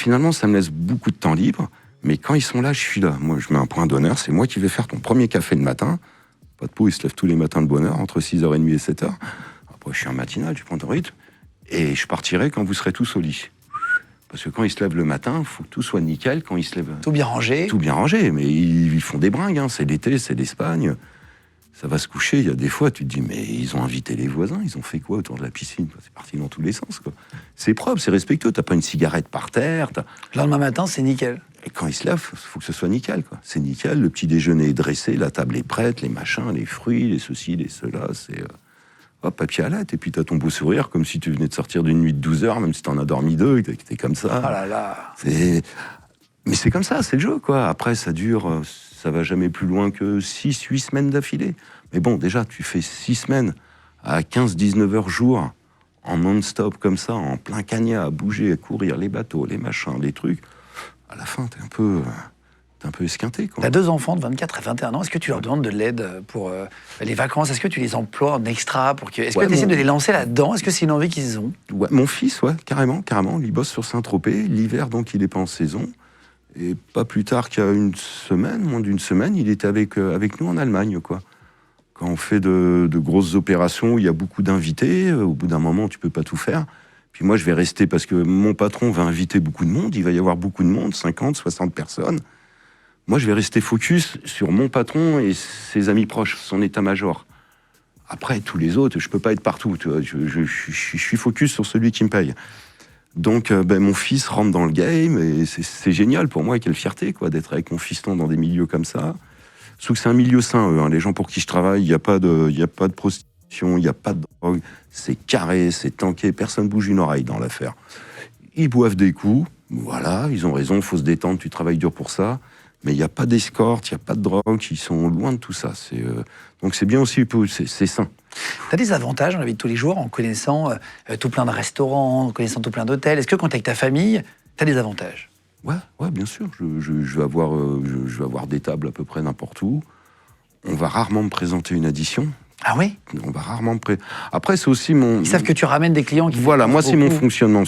finalement, ça me laisse beaucoup de temps libre. Mais quand ils sont là, je suis là. Moi, je mets un point d'honneur. C'est moi qui vais faire ton premier café le matin. Pas de peau, il se lève tous les matins de bonne heure, entre 6h30 et 7h. Après, je suis en matinale, tu prends ton rythme. Et je partirai quand vous serez tous au lit. Parce que quand ils se lèvent le matin, il faut que tout soit nickel. Quand ils se lèvent... Tout bien rangé. Tout bien rangé. Mais ils font des bringues. Hein. C'est l'été, c'est l'Espagne. Ça va se coucher. Il y a des fois, tu te dis, mais ils ont invité les voisins. Ils ont fait quoi autour de la piscine? C'est parti dans tous les sens, quoi. C'est propre, c'est respectueux. T'as pas une cigarette par terre. Le lendemain matin, c'est nickel. Et quand ils se lèvent, il faut que ce soit nickel, quoi. C'est nickel. Le petit déjeuner est dressé, la table est prête, les machins, les fruits, les ceci, les cela. C'est hop, papier à lettre. Et puis t'as ton beau sourire, comme si tu venais de sortir d'une nuit de 12 heures, même si t'en as dormi 2, et que t'es comme ça. Oh là là. Mais c'est comme ça, c'est le jeu, quoi. Après, ça dure, ça va jamais plus loin que 6-8 semaines d'affilée. Mais bon, déjà, tu fais 6 semaines à 15-19 heures jour, en non-stop comme ça, en plein cagnat, à bouger, à courir, les bateaux, les machins, les trucs. À la fin, t'es un peu esquinté, quoi. T'as 2 enfants de 24 et 21 ans. Est-ce que tu leur demandes de l'aide pour les vacances? Est-ce que tu les emploies en extra pour que... Est-ce que tu essaies de les lancer là-dedans? Est-ce que c'est une envie qu'ils ont? Ouais, mon fils, ouais, carrément. Il bosse sur Saint-Tropez. L'hiver, donc, il n'est pas en saison. Et pas plus tard qu'il y a une semaine, moins d'une semaine, il était avec nous en Allemagne, quoi. Quand on fait de grosses opérations où il y a beaucoup d'invités, au bout d'un moment, tu peux pas tout faire. Puis moi, je vais rester parce que mon patron va inviter beaucoup de monde. Il va y avoir beaucoup de monde, 50, 60 personnes. Moi, je vais rester focus sur mon patron et ses amis proches, son état-major. Après, tous les autres, je peux pas être partout. Tu vois, je suis focus sur celui qui me paye. Donc, mon fils rentre dans le game et c'est génial pour moi. Quelle fierté, quoi, d'être avec mon fiston dans des milieux comme ça. Sauf que c'est un milieu sain, eux, hein. Les gens pour qui je travaille, il n'y a pas de prostitution, il n'y a pas de drogue. C'est carré, c'est tanké, personne bouge une oreille dans l'affaire. Ils boivent des coups, voilà, ils ont raison, il faut se détendre, tu travailles dur pour ça. Mais il n'y a pas d'escorte, il n'y a pas de drogue, ils sont loin de tout ça. Donc c'est bien aussi, c'est sain. Tu as des avantages dans la vie de tous les jours en connaissant tout plein de restaurants, en connaissant tout plein d'hôtels. Est-ce que quand tu es avec ta famille, tu as des avantages? Ouais, bien sûr. Je vais avoir des tables à peu près n'importe où. On va rarement me présenter une addition. Ah oui? On va rarement Après, c'est aussi mon... Ils savent que tu ramènes des clients qui... Voilà, moi, c'est mon fonctionnement.